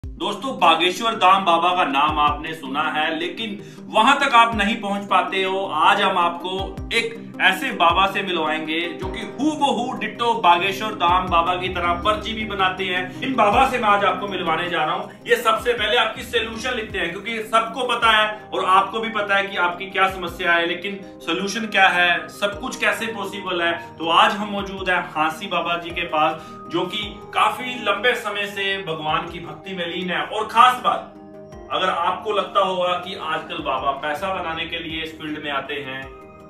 दोस्तों, बागेश्वर धाम बाबा का नाम आपने सुना है, लेकिन वहां तक आप नहीं पहुंच पाते हो। आज हम आपको एक ऐसे बाबा से मिलवाएंगे जो कि हूबहू डिट्टो बागेश्वर धाम बाबा की तरह पर्ची भी बनाते हैं। इन बाबा से मैं आज आपको मिलवाने जा रहा हूं। ये सबसे पहले आपकी सोल्यूशन लिखते हैं, क्योंकि सबको पता है और आपको भी पता है कि आपकी क्या समस्या है, लेकिन सोल्यूशन क्या है, सब कुछ कैसे पॉसिबल है। तो आज हम मौजूद है हांसी बाबा जी के पास, जो कि काफी लंबे समय से भगवान की भक्ति में लीन है। और खास बात, अगर आपको लगता होगा कि आजकल बाबा पैसा बनाने के लिए इस फील्ड में आते हैं,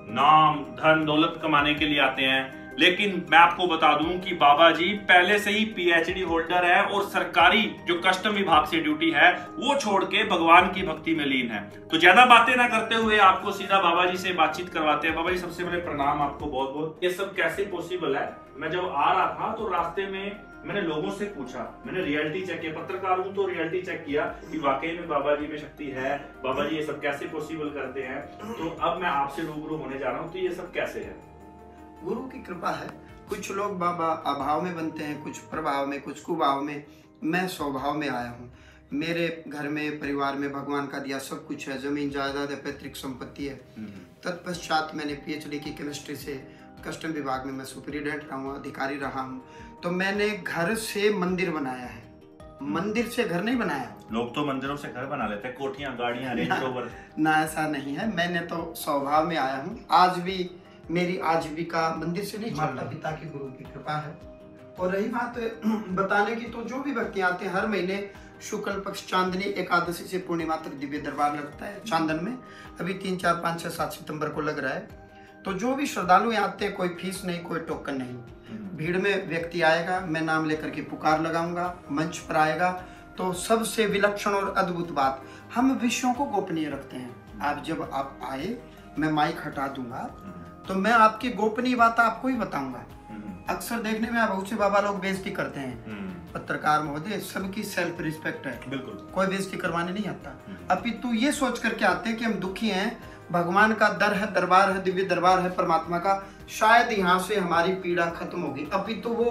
नाम धन दौलत कमाने के लिए आते हैं, लेकिन मैं आपको बता दूं कि बाबा जी पहले से ही पीएचडी होल्डर है और सरकारी जो कस्टम विभाग से ड्यूटी है वो छोड़ के भगवान की भक्ति में लीन है। तो ज्यादा बातें ना करते हुए आपको सीधा बाबा जी से बातचीत करवाते हैं। बाबा जी, सबसे पहले प्रणाम आपको बहुत बहुत। ये सब कैसे पॉसिबल है? मैं जब आ रहा था तो रास्ते में मैंने लोगों से पूछा, मैंने रियलिटी चेक किया, पत्रकार हूं तो रियलिटी चेक किया कि वाकई में बाबा जी में शक्ति है, बाबा जी ये सब कैसे पॉसिबल करते हैं। तो अब मैं आपसे रूबरू होने जा रहा हूँ, तो ये सब कैसे है? गुरु की कृपा है। कुछ लोग बाबा अभाव में बनते हैं, कुछ प्रभाव में, कुछ कुभाव में। मैं स्वभाव में आया हूँ। मेरे घर में, परिवार में भगवान का दिया सब कुछ है। जमीन जायदाद है, पैतृक संपत्ति है। तत्पश्चात मैंने पीएचडी की केमिस्ट्री से कस्टम विभाग में मैं सुपरिटेंडेंट रहा हूँ, अधिकारी रहा हूँ। तो मैंने घर से मंदिर बनाया है, मंदिर से घर नहीं बनाया। लोग तो मंदिरों से घर बना लेते हैं, कोठियां, गाड़ियां, रेंज रोवर। ना, ऐसा नहीं है। मैंने तो स्वभाव में आया हूँ। आज भी मेरी आजीविका मंदिर से नहीं, माता पिता की गुरु की कृपा है। और रही बात बताने की, तो जो भी व्यक्ति आते हैं हर महीने शुक्ल पक्ष चांदनी एकादशी से पूर्णिमा तक दिव्य दरबार लगता है चांदन में। अभी 3, 4, 5, 6, 7 सितंबर को लग रहा है। तो जो भी श्रद्धालु यहाँ आते हैं, कोई फीस नहीं, कोई टोकन नहीं। भीड़ में व्यक्ति आएगा, मैं नाम लेकर के पुकार लगाऊंगा, मंच पर आएगा। तो सबसे विलक्षण और अद्भुत बात, हम विषयों को गोपनीय रखते हैं। आप जब आप आए, मैं माइक हटा दूंगा तो मैं आपकी गोपनीय बात आपको ही बताऊंगा। अक्सर देखने में बहुत से बाबा लोग बेइज्जती करते हैं। पत्रकार महोदय, सबकी सेल्फ रिस्पेक्ट है, बिल्कुल कोई बेइज्जती करवाने नहीं आता। अपितु ये सोच करके आते हैं कि हम दुखी हैं, भगवान का दर है, दरबार है, दिव्य दरबार है परमात्मा का, शायद यहाँ से हमारी पीड़ा खत्म होगी। अपितु वो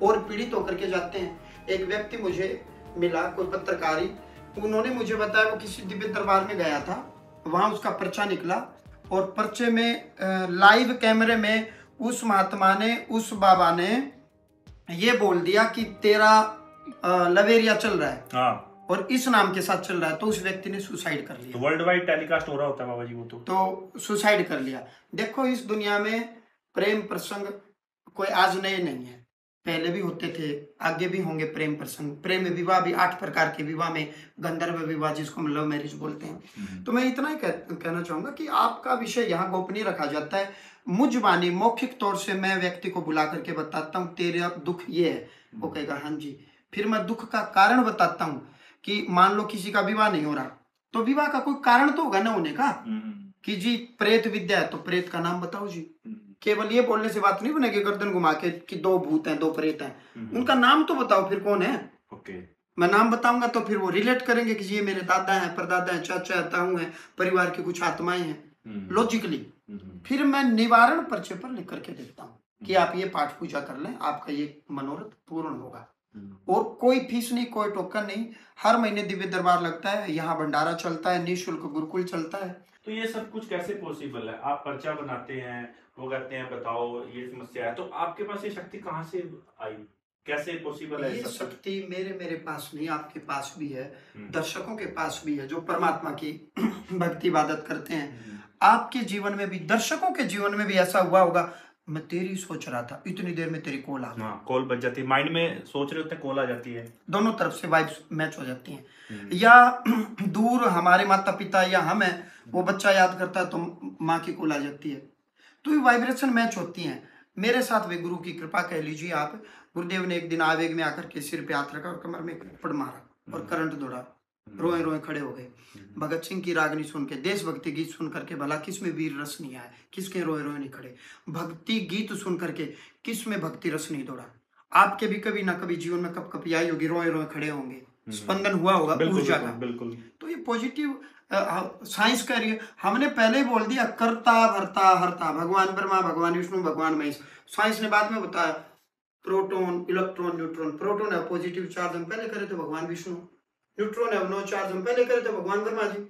और पीड़ित होकर के जाते हैं। एक व्यक्ति मुझे मिला, कोई पत्रकारी, उन्होंने मुझे बताया वो किसी दिव्य दरबार में गया था, वहां उसका पर्चा निकला और पर्चे में लाइव कैमरे में उस महात्मा ने, उस बाबा ने ये बोल दिया कि तेरा लवेरिया चल रहा है। हाँ। और इस नाम के साथ चल रहा है। तो उस व्यक्ति ने सुसाइड कर लिया। तो वर्ल्ड वाइड टेलीकास्ट हो रहा होता है बाबा जी वो तो सुसाइड कर लिया। देखो, इस दुनिया में प्रेम प्रसंग कोई आज नए नहीं है, पहले भी होते थे, आगे भी होंगे प्रेम प्रसंग। प्रेम विवाह भी 8 प्रकार के विवाह में, गंधर्व विवाह जिसको हम लव मैरिज बोलते हैं। तो मैं इतना ही कहना चाहूंगा कि आपका विषय यहाँ गोपनीय रखा जाता है। मुझ वाणी मौखिक तौर से मैं व्यक्ति को बुला करके बताता हूँ, तेरा दुख ये है, वो कहेगा हाँ जी। फिर मैं दुख का कारण बताता हूँ कि मान लो किसी का विवाह नहीं हो रहा, तो विवाह का कोई कारण तो होगा ना होने का, कि जी प्रेत विद्या है तो प्रेत का नाम बताओ जी। केवल ये बोलने से बात नहीं बनेगी, गर्दन घुमा के कि 2 भूत हैं, 2 प्रेत हैं, उनका नाम तो बताओ फिर कौन है। मैं नाम बताऊंगा तो फिर वो रिलेट करेंगे कि ये मेरे दादा हैं, परदादा हैं, चाचा ताऊ हैं, परिवार की कुछ आत्माएं हैं, लॉजिकली। फिर मैं निवारण पर्चे पर लिख करके देता हूँ कि आप ये पाठ पूजा कर लें, आपका ये मनोरथ पूर्ण होगा। और कोई फीस नहीं, कोई टोकन नहीं। हर महीने दिव्य दरबार लगता है, यहाँ भंडारा चलता है, निःशुल्क गुरुकुल चलता है। तो ये सब कुछ कैसे पॉसिबल है? आप पर्चा बनाते हैं, वो कहते हैं बताओ ये समस्या है, तो आपके पास ये शक्ति कहाँ से आई, कैसे पॉसिबल है? ये शक्ति मेरे पास नहीं, आपके पास भी है, दर्शकों के पास भी है, जो परमात्मा की भक्ति इबादत करते हैं। आपके जीवन में भी, दर्शकों के जीवन में भी ऐसा हुआ होगा, मैं तेरी सोच रहा था, इतनी देर में तेरी कॉल आ गई। कॉल बज जाती है, माइंड में सोच रहे होते हैं, कॉल आ जाती है, दोनों तरफ से वाइब्स मैच हो जाती हैं। या दूर हमारे माता पिता या हम हैं, वो बच्चा याद करता है तो माँ की कॉल आ जाती है। तो ये वाइब्रेशन मैच होती हैं। मेरे साथ भी गुरु की कृपा कह लीजिए आप। गुरुदेव ने एक दिन आवेग में आकर के सिर पे हाथ रखा और कमर में एक थप्पड़ मारा और करंट दौड़ा, रोए रोए खड़े हो गए। भगत सिंह की रागनी सुन के, देशभक्ति गीत सुन करके, भला किस में वीर रस नहीं आया, किसके रोए रोए नहीं खड़े। भक्ति गीत सुन करके किस में भक्ति रस नहीं दौड़ा। आपके भी कभी ना कभी जीवन में कब कभी आई होगी, रोए रोए खड़े होंगे, स्पंदन हुआ होगा ऊर्जा का। बिल्कुल। तो ये पॉजिटिव साइंस कह रही है। हमने पहले ही बोल दिया कर्ता भरता हरता, भगवान ब्रह्मा, भगवान विष्णु, भगवान महेश। साइंस ने बाद में बताया प्रोटॉन, इलेक्ट्रॉन, न्यूट्रॉन। प्रोटॉन है पॉजिटिव चार्ज, हम पहले करे थे भगवान विष्णु, न्यूट्रॉन है नो चार्ज हम पहले करे थे भगवान वर्मा जी,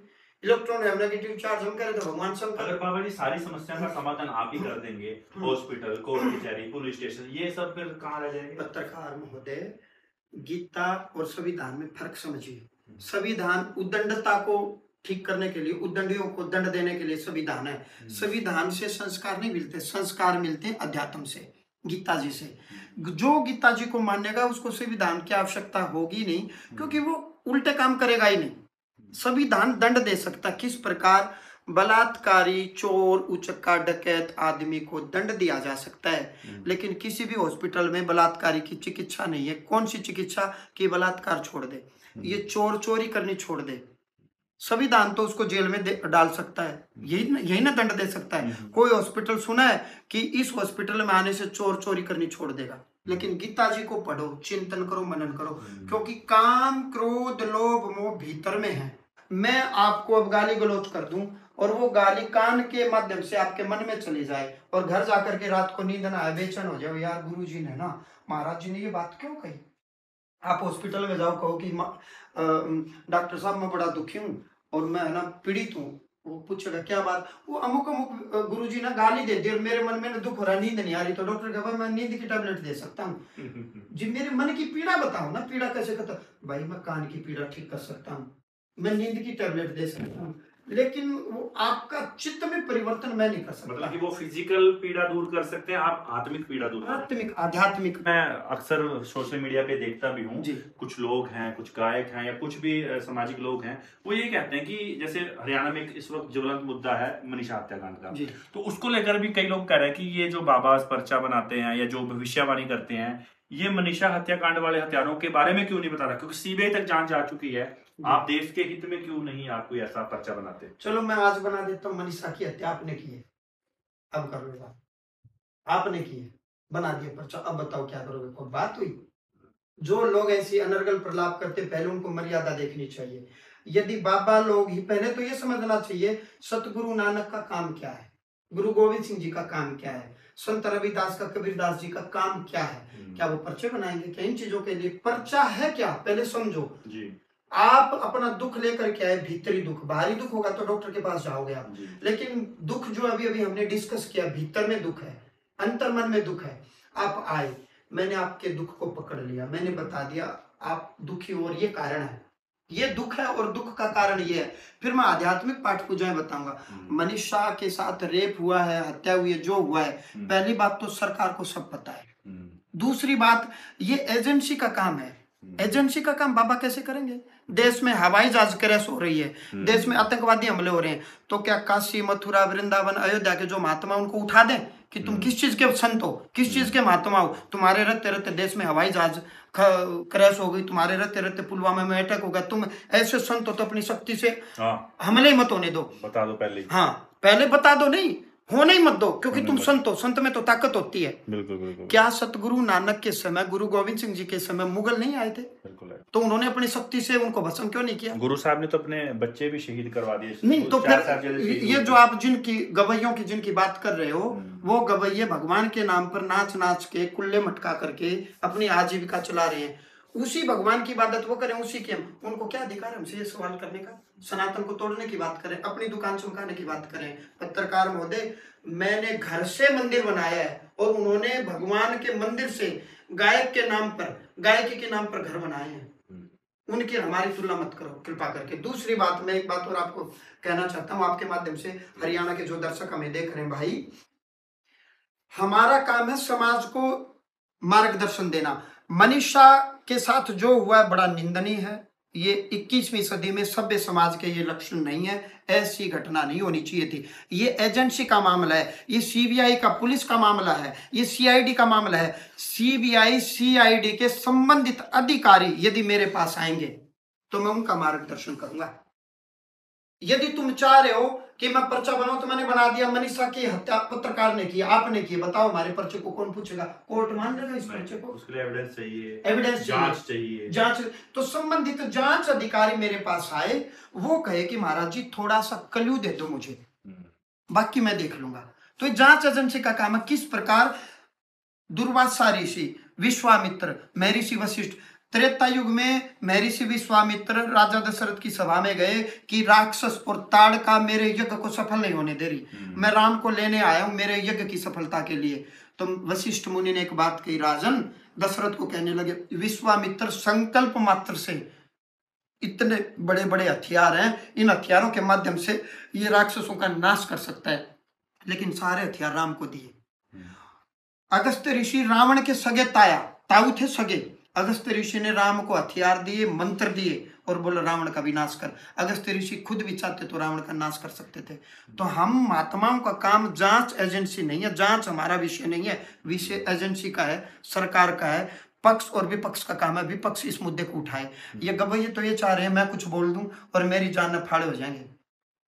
इलेक्ट्रॉन है नेगेटिव चार्ज हम करे थे भगवान शंकर। अगर बाबा जी सारी समस्या का समाधान आप ही कर देंगे, हॉस्पिटल, कोर्ट कचहरी, पुलिस स्टेशन, ये सब फिर कहाँ रह जाएंगे? पत्रकार महोदय, गीता और संविधान में फर्क समझिए। संविधान उद्दंडता को ठीक करने के लिए, उद्दंडियों को दंड देने के लिए संविधान है। संविधान से संस्कार नहीं मिलते, संस्कार मिलते हैं अध्यात्म से, गीता जी से। जो गीता जी को मानेगा उसको संविधान की आवश्यकता होगी नहीं, क्योंकि वो उल्टे काम करेगा ही नहीं। संविधान दंड दे सकता, किस प्रकार बलात्कारी, चोर, उचक्का, डकैत आदमी को दंड दिया जा सकता है, लेकिन किसी भी हॉस्पिटल में बलात्कारी की चिकित्सा नहीं है। कौन सी चिकित्सा कि बलात्कार छोड़ दे, ये चोर चोरी करनी छोड़ दे, संविधान तो उसको जेल में डाल सकता है, यही ना दंड दे सकता है। कोई हॉस्पिटल सुना है कि इस हॉस्पिटल में आने से चोर चोरी करनी छोड़ देगा? लेकिन गीता जी को पढ़ो, चिंतन करो, मनन करो, क्योंकि काम, क्रोध, लोभ, मोह भीतर में है। मैं आपको अब गाली गलौज कर दूं और वो गाली कान के माध्यम से आपके मन में चली जाए और घर जाकर के रात को नींद ना आए, बेचैन हो जाओ, यार गुरुजी ने ना, महाराज जी ने ये बात क्यों कही। आप हॉस्पिटल में जाओ, कहो कि डॉक्टर साहब मैं बड़ा दुखी हूँ और मैं है ना पीड़ित हूँ। वो पूछेगा क्या बात, वो अमुक अमुक गुरुजी ने गाली दे दी और मेरे मन में दुख हो रहा, नींद नहीं आ रही, तो डॉक्टर कहा मैं नींद की टैबलेट दे सकता हूँ जी, मेरे मन की पीड़ा बताओ ना, पीड़ा कैसे करता, भाई मैं कान की पीड़ा ठीक कर सकता हूँ, मैं नींद की टैबलेट दे सकता हूँ, लेकिन वो आपका चित्त में परिवर्तन मैं नहीं कर सकता। मतलब कि वो फिजिकल पीड़ा दूर कर सकते हैं, आप आत्मिक पीड़ा दूर, आत्मिक, आध्यात्मिक। मैं अक्सर सोशल मीडिया पे देखता भी हूँ, कुछ लोग हैं, कुछ गायक हैं या कुछ भी सामाजिक लोग हैं, वो ये कहते हैं कि जैसे हरियाणा में इस वक्त ज्वलंत मुद्दा है मनीषा हत्याकांड का, तो उसको लेकर भी कई लोग कह रहे हैं कि ये जो बाबा पर्चा बनाते हैं या जो भविष्यवाणी करते हैं, ये मनीषा हत्याकांड वाले हत्यारों के बारे में क्यों नहीं बता रहा, क्योंकि सीबीआई तक जांच जा चुकी है, आप देश के हित में क्यों नहीं आप कोई ऐसा पर्चा बनाते? चलो मैं आज बना देता हूँ, मनीषा की हत्या आपने की है, अब कर लो, आपने की है, बना दिया पर्चा, अब बताओ क्या करोगे? कोई बात हुई? जो लोग ऐसी अनर्गल प्रलाप करते पहले उनको मर्यादा देखनी चाहिए। यदि बाबा लोग ही, पहले तो ये समझना चाहिए सतगुरु नानक का काम क्या है, गुरु गोविंद सिंह जी का काम क्या है, संत रविदास का, कबीरदास जी का काम क्या है। क्या वो पर्चे बनाएंगे क्या इन चीजों के लिए? पर्चा है क्या पहले समझो जी। आप अपना दुख लेकर के आए, भीतरी दुख, बाहरी दुख होगा तो डॉक्टर के पास जाओगे आप, लेकिन दुख जो अभी अभी हमने डिस्कस किया, भीतर में दुख है, अंतर मन में दुख है। आप आए, मैंने आपके दुख को पकड़ लिया, मैंने बता दिया आप दुखी हो और ये कारण है, ये दुख है और दुख का कारण ये है। फिर मैं आध्यात्मिक पाठ पूजाएं बताऊंगा। मनीषा के साथ रेप हुआ है, हत्या हुई है, जो हुआ है, पहली बात तो सरकार को सब पता है। दूसरी बात, ये एजेंसी का काम है। एजेंसी का काम बाबा कैसे करेंगे? देश में हवाई जहाज क्रैश हो रही है, देश में आतंकवादी हमले हो रहे हैं, तो क्या काशी, मथुरा, वृंदावन, अयोध्या के जो महात्मा उनको उठा दें कि तुम किस चीज के संत हो, किस चीज के महात्मा हो? तुम्हारे रहते रहते देश में हवाई जहाज क्रैश हो गई, तुम्हारे रहते रहते पुलवामा में अटैक होगा, तुम ऐसे संत हो तो अपनी शक्ति से हमले मत होने दो, बता दो पहले। हाँ, पहले बता दो, नहीं होने ही मत दो, क्योंकि तुम संत हो, संत में तो ताकत होती है। बिल्कुल बिल्कुल। क्या सतगुरु नानक के समय, गुरु गोविंद सिंह जी के समय मुगल नहीं आए थे? बिल्कुल। तो उन्होंने अपनी शक्ति से उनको भस्म क्यों नहीं किया? गुरु साहब ने तो अपने बच्चे भी शहीद करवा दिए। नहीं तो फिर ये जो आप जिनकी गवैयों की जिनकी बात कर रहे हो, वो गवैये भगवान के नाम पर नाच नाच के, कुल्ले मटका करके अपनी आजीविका चला रहे हैं। उसी भगवान की इबादत वो करें, उसी के उनको क्या अधिकार हमसे ये सवाल करने का? सनातन को तोड़ने की बात करें, अपनी दुकान चमकाने की बात करें। पत्रकार महोदय, मैंने घर से मंदिर बनाया है और उन्होंने भगवान के मंदिर से गायक के नाम पर, गायकी के नाम पर घर बनाए हैं। उनकी हमारी तुलना मत करो कृपा करके। दूसरी बात, मैं एक बात और आपको कहना चाहता हूं आपके माध्यम से, हरियाणा के जो दर्शक हमें देख रहे हैं भाई, हमारा काम है समाज को मार्गदर्शन देना। मनीषा के साथ जो हुआ बड़ा निंदनीय है। ये 21वीं सदी में सभ्य समाज के ये लक्षण नहीं है, ऐसी घटना नहीं होनी चाहिए थी। ये एजेंसी का मामला है, ये सीबीआई का, पुलिस का मामला है, ये सीआईडी का मामला है। सीबीआई सीआईडी के संबंधित अधिकारी यदि मेरे पास आएंगे तो मैं उनका मार्गदर्शन करूंगा। यदि तुम चाह रहे हो कि मैं पर्चा बनाऊं तो मैंने बना दिया, मनीषा की हत्या पत्रकार ने की, आपने की, बताओ हमारे पर्चे को कौन पूछेगा? कोर्ट मान लेगा इस पर्चे को? उसके लिए एविडेंस चाहिए, एविडेंस जांच चाहिए, जांच। तो संबंधित जांच अधिकारी मेरे पास आए, वो कहे कि महाराज जी थोड़ा सा क्लू दे दो मुझे, बाकी मैं देख लूंगा। तो जांच एजेंसी का काम है। किस प्रकार दुर्वासा ऋषि, विश्वामित्र, महर्षि वशिष्ठ, त्रेता युग में महर्षि विश्वामित्र राजा दशरथ की सभा में गए कि राक्षस और ताड़का मेरे यज्ञ को सफल नहीं होने दे रही, मैं राम को लेने आया हूं मेरे यज्ञ की सफलता के लिए। तो वशिष्ठ मुनि ने एक बात कही, राजन दशरथ को कहने लगे, विश्वामित्र संकल्प मात्र से इतने बड़े बड़े हथियार हैं, इन हथियारों के माध्यम से ये राक्षसों का नाश कर सकता है, लेकिन सारे हथियार राम को दिए। अगस्त ऋषि रावण के सगे ताऊ थे सगे। अगस्त ऋषि ने राम को हथियार दिए, मंत्र दिए और बोला रावण का विनाश कर। अगस्त ऋषि खुद भी चाहते तो रावण का नाश कर सकते थे। तो हम महात्माओं का काम जांच एजेंसी नहीं है, जांच हमारा विषय नहीं है, विषय एजेंसी का है, सरकार का है। पक्ष और विपक्ष का काम है, विपक्ष इस मुद्दे को उठाए। ये गवैये तो ये चाह रहे हैं मैं कुछ बोल दूं और मेरी जान न फाड़े हो जाएंगे,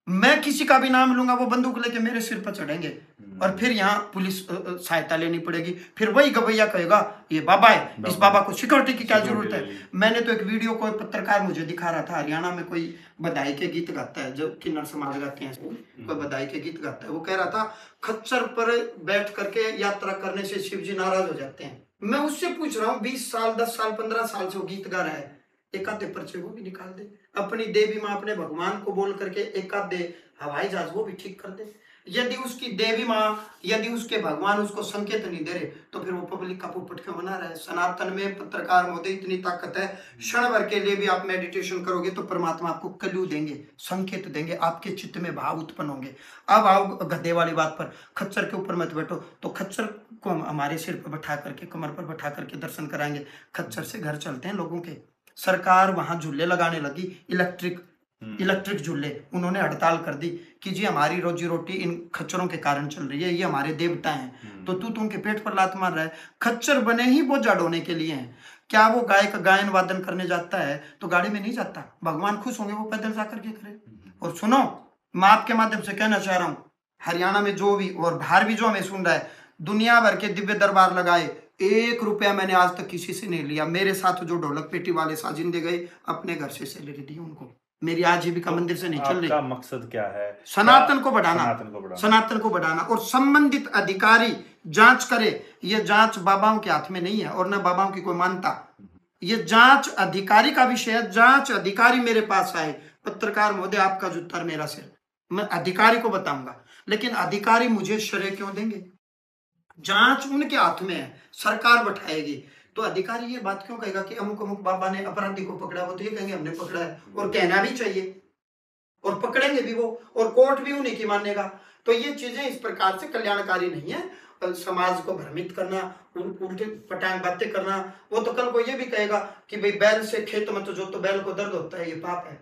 मैं किसी का भी नाम लूंगा वो बंदूक लेके मेरे सिर पर चढ़ेंगे और फिर यहाँ पुलिस सहायता लेनी पड़ेगी। फिर वही गवैया कहेगा ये बाबा है, इस बाबा को सिक्योरिटी की क्या जरूरत है। मैंने तो एक वीडियो कोई पत्रकार मुझे दिखा रहा था, हरियाणा में कोई बधाई के गीत गाता है, जो किन्नर समाज गाते हैं, कोई बधाई के गीत गाता है, वो कह रहा था खच्चर पर बैठ करके यात्रा करने से शिव जी नाराज हो जाते हैं। मैं उससे पूछ रहा हूँ 20 साल 10 साल 15 साल से वो गीत गा रहा है, एक आधे पर्चे वो भी निकाल दे, अपनी देवी माँ अपने भगवान को बोल करके एक आधे हवाई जहाज वो भी ठीक कर दे। यदि उसकी देवी माँ, यदि उसके भगवान उसको संकेत नहीं दे रहे तो फिर वो पब्लिक का पोपट क्यों बना रहा है। सनातन में पत्रकार महोदय इतनी ताकत है, क्षण भर के लिए भी आप मेडिटेशन करोगे तो परमात्मा आपको क्लू देंगे, संकेत देंगे, आपके चित्त में भाव उत्पन्न होंगे। अब आओ गधे वाली बात पर, खच्चर के ऊपर मत बैठो, तो खच्चर को हम हमारे सिर पर बैठा करके, कमर पर बैठा करके दर्शन कराएंगे। खच्चर से घर चलते हैं लोगों के। सरकार वहां झूले लगाने लगी, इलेक्ट्रिक झूले, उन्होंने हड़ताल कर दी कि जी हमारी रोजी रोटी इन खच्चरों के कारण चल रही है, ये हमारे देवता हैं, तो तू उनके पेट पर लात मार रहा है। खच्चर बने ही बोझा ढोने के लिए हैं। क्या वो गाय का गायन वादन करने जाता है तो गाड़ी में नहीं जाता, भगवान खुश होंगे वो पैदल जाकर के करे। और सुनो, मैं आपके माध्यम से कहना चाह रहा हूँ, हरियाणा में जो भी और बाहर भी जो हमें सुन रहा है, दुनिया भर के दिव्य दरबार लगाए, 1 रुपया मैंने आज तक किसी से नहीं लिया। मेरे साथ जो ढोलक पेटी वाले साजिंदे गए, अपने घर से सैलरी दी उनको, मेरी आजीविका मंदिर से नहीं चल रही। आपका मकसद क्या है? सनातन को बढ़ाना, सनातन को बढ़ाना। और संबंधित अधिकारी जांच करे। ये जांच बाबाओं के हाथ में नहीं है और ना बाबाओं की कोई मानता, ये जांच अधिकारी का विषय है। जांच अधिकारी मेरे पास आए, पत्रकार महोदय आपका जूता और मेरा सिर, मैं अधिकारी को बताऊंगा, लेकिन अधिकारी मुझे श्रेय क्यों देंगे? जांच उनके हाथ में है, सरकार बैठाएगी। तो अधिकारी ये बात क्यों कहेगा कि अमुक अमुक बाबा ने अपराधी को पकड़ा, वो तो ये कहेंगे हमने पकड़ा है, और कहना भी चाहिए, और पकड़ेंगे भी वो, और कोर्ट भी उन्हीं की मानेगा। तो ये चीजें इस प्रकार से कल्याणकारी नहीं है। समाज को भ्रमित करना, उल्टे पटांग बातें करना, वो तो कल को ये भी कहेगा कि भाई बैल से खेत मत जो, तो बैल को दर्द होता है, ये पाप है।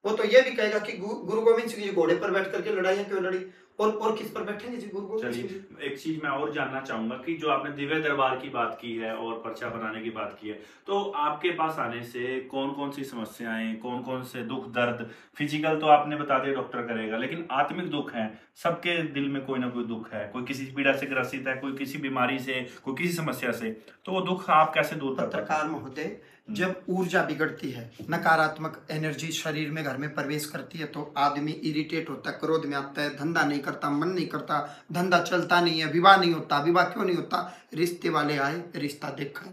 वो तो ये भी कहेगा कि गुरु गोविंद सिंह जी घोड़े पर बैठ करके लड़ाइयां क्यों लड़ी, और किस पर बैठेंगे जी गुरु गोविंद सिंह जी। एक चीज मैं और जानना चाहूंगा कि जो आपने दिव्य दरबार की बात की है और पर्चा बनाने की बात की है, तो आपके पास आने से कौन कौन सी समस्याएं, कौन कौन से दुख दर्द, फिजिकल तो आपने बता दिया डॉक्टर करेगा, लेकिन आत्मिक दुख है, सबके दिल में कोई ना कोई दुख है, कोई किसी पीड़ा से ग्रसित है, कोई किसी बीमारी से, कोई किसी समस्या से, तो वो दुख आप कैसे दूर करते हैं? पत्रकार महोदय, जब ऊर्जा बिगड़ती है, नकारात्मक एनर्जी शरीर में घर में प्रवेश करती है, तो आदमी इरिटेट होता है, क्रोध में आता है, धंधा नहीं करता, मन नहीं करता, धंधा चलता नहीं है, विवाह नहीं होता। विवाह क्यों नहीं होता? रिश्ते वाले आए, रिश्ता देखा,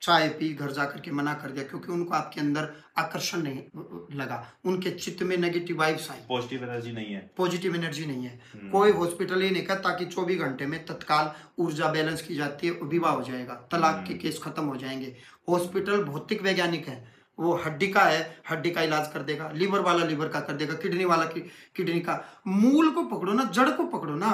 चाय पी, घर जाकर के मना कर दिया, क्योंकि उनको आपके अंदर आकर्षण नहीं लगा, उनके चित्त में नेगेटिव वाइब्स आई, पॉजिटिव एनर्जी नहीं है, पॉजिटिव एनर्जी नहीं है। कोई हॉस्पिटल ही नहीं कहता कि 24 घंटे में तत्काल ऊर्जा बैलेंस की जाती है, विवाह हो जाएगा, तलाक के केस खत्म हो जाएंगे। हॉस्पिटल भौतिक वैज्ञानिक है, वो हड्डी का है, हड्डी का इलाज कर देगा, लीवर वाला लीवर का कर देगा, किडनी वाला किडनी का। मूल को पकड़ो ना, जड़ को पकड़ो ना।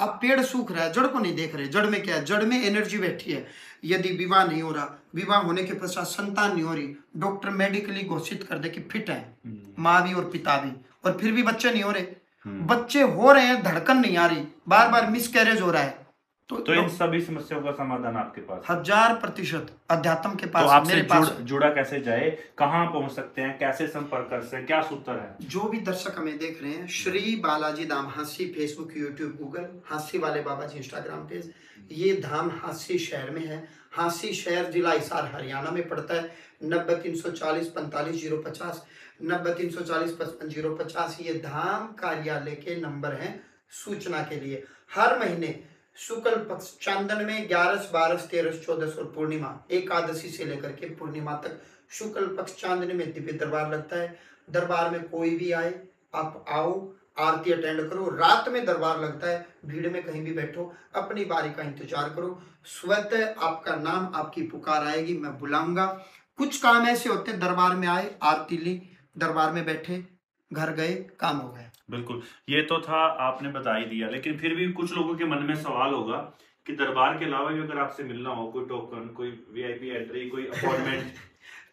आप पेड़ सूख रहा है, जड़ को नहीं देख रहे। जड़ में क्या है? जड़ में एनर्जी बैठी है। यदि विवाह नहीं हो रहा, विवाह होने के पश्चात संतान नहीं हो रही, डॉक्टर मेडिकली घोषित कर दे कि फिट है, माँ भी और पिता भी, और फिर भी बच्चे नहीं हो रहे, बच्चे हो रहे हैं, धड़कन नहीं आ रही, बार बार मिसकैरेज हो रहा है, तो इन सभी समस्याओं का समाधान आपके पास 1000% अध्यात्म के पास। तो आपसे मेरे पास जुड़ा कैसे जाए, कहाँ पहुंच सकते हैं, कैसे संपर्क कर सकते हैं, क्या सूत्र है? जो भी दर्शक हमें देख रहे हैं, Shri Balaji Dham Hansi, Facebook, YouTube, Google, Hansi वाले बाबा जी इंस्टाग्राम पेज। ये धाम हांसी शहर में है। हांसी शहर जिला हिसार हरियाणा में पड़ता है। 90 340 45 050, 90 340 55 050 ये धाम कार्यालय के नंबर हैं सूचना के लिए। हर महीने शुक्ल पक्ष चांदन में 11, 12, 13, 14 और पूर्णिमा एकादशी से लेकर के पूर्णिमा तक शुक्ल पक्ष चांदन में दिव्य दरबार लगता है। दरबार में कोई भी आए, आप आओ, आरती अटेंड करो। रात में दरबार लगता है, भीड़ में कहीं भी बैठो, अपनी बारी का इंतजार करो। स्वतः आपका नाम, आपकी पुकार आएगी, मैं बुलाऊंगा। कुछ काम ऐसे होते हैं, दरबार में आए, आरती ली, दरबार में बैठे, घर गए, काम हो गया। बिल्कुल, ये तो था, आपने बता ही दिया। लेकिन फिर भी कुछ लोगों के मन में सवाल होगा कि दरबार के अलावा भी अगर आपसे मिलना हो, कोई टोकन, कोई वीआईपी एंट्री, कोई अपॉइंटमेंट?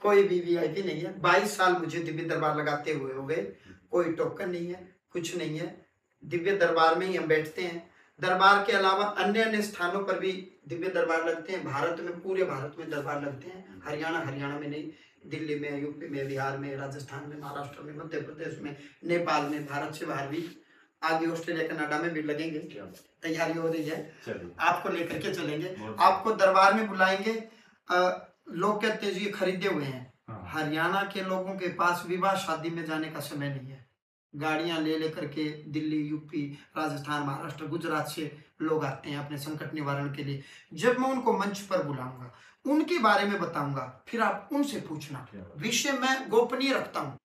कोई भी वीआईपी नहीं है। 22 साल मुझे दिव्य दरबार लगाते हुए हो गए, कोई टोकन नहीं है, कुछ नहीं है। दिव्य दरबार में ही हम बैठते हैं। दरबार के अलावा अन्य अन्य स्थानों पर भी दिव्य दरबार लगते हैं। भारत में, पूरे भारत में दरबार लगते हैं। हरियाणा में नहीं, दिल्ली में, यूपी में, बिहार में, राजस्थान में, महाराष्ट्र में, मध्य प्रदेश में, नेपाल में, भारत से बाहर भी, आगे ऑस्ट्रेलिया कनाडा में भी लगेंगे। तैयारी हो रही है, आपको लेकर के चलेंगे, आपको दरबार में बुलाएंगे। लोग कहते हैं जी खरीदे हुए हैं। हरियाणा के लोगों के पास विवाह शादी में जाने का समय नहीं है। गाड़ियां ले लेकर के दिल्ली, यूपी, राजस्थान, महाराष्ट्र, गुजरात से लोग आते हैं अपने संकट निवारण के लिए। जब मैं उनको मंच पर बुलाऊंगा, उनके बारे में बताऊंगा, फिर आप उनसे पूछना। विषय मैं गोपनीय रखता हूँ,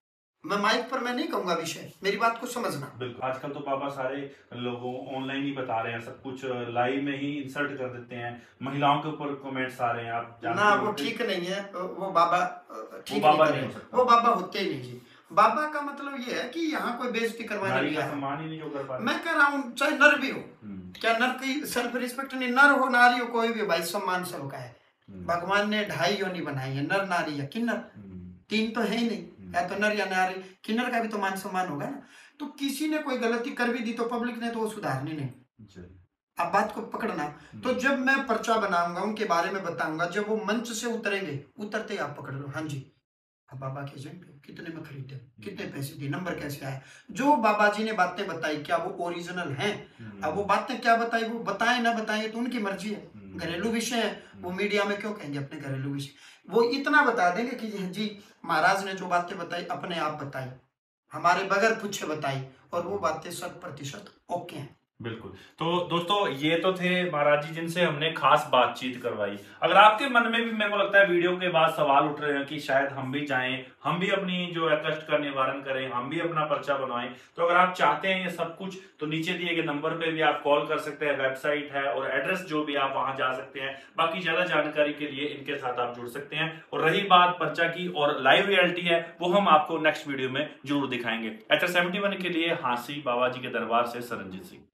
मैं माइक पर मैं नहीं कहूंगा विषय, मेरी बात को समझना। बिल्कुल, आजकल तो बाबा सारे लोगों ऑनलाइन ही बता रहे हैं, सब कुछ लाइव में ही इंसल्ट कर देते हैं। महिलाओं के ऊपर कमेंट्स आ रहे हैं, आप जानते ना, वो ठीक नहीं है। वो बाबा ठीक नहीं, वो बाबा होते ही नहीं जी। बाबा का मतलब ये है कि यहाँ कोई बेइज्जती करवाने का सम्मान ही नहीं जो कर पा रहे। मैं कह रहा हूँ चाहे नर भी हो, क्या नर की सेल्फ रिस्पेक्ट नहीं? नर हो, नारी हो, कोई भी भाई, सम्मान सबका है। भगवान ने 2.5 योनि बनाई है, नर, नारी या किन्नर, 3 तो है ही नहीं, या तो नर या नारी। किन्नर का भी तो मान सम्मान होगा ना। तो किसी ने कोई गलती कर भी दी तो पब्लिक ने तो वो सुधारनी नहीं। आप बात को पकड़ना। तो जब मैं पर्चा बनाऊंगा, उनके बारे में बताऊंगा, जब वो मंच से उतरेंगे, उतरते ही आप पकड़ लो, हाँ जी अब बाबा के एजेंट हो, कितने में खरीदे, कितने पैसे दिए, नंबर कैसे आया। जो बाबा जी ने बातें बताई, क्या वो ओरिजिनल हैं? अब वो बातें क्या बताई, वो बताएं ना बताएं तो उनकी मर्जी है। घरेलू विषय है, वो मीडिया में क्यों कहेंगे अपने घरेलू विषय? वो इतना बता देंगे कि जी महाराज ने जो बातें बताई अपने आप बताई, हमारे बगैर पूछे बताई, और वो बातें 100% ओके हैं। बिल्कुल। तो दोस्तों, ये तो थे महाराज जी जिनसे हमने खास बातचीत करवाई। अगर आपके मन में भी, मेरे को लगता है वीडियो के बाद सवाल उठ रहे हैं कि शायद हम भी जाएं, हम भी अपनी जो है कष्ट का निवारण करें, हम भी अपना पर्चा बनवाएं, तो अगर आप चाहते हैं ये सब कुछ, तो नीचे दिए गए नंबर पे भी आप कॉल कर सकते हैं। वेबसाइट है और एड्रेस जो भी, आप वहां जा सकते हैं। बाकी ज्यादा जानकारी के लिए इनके साथ आप जुड़ सकते हैं। और रही बात पर्चा की और लाइव रियलिटी है, वो हम आपको नेक्स्ट वीडियो में जरूर दिखाएंगे। HR 71 के लिए हांसी बाबा जी के दरबार से सरनजीत सिंह।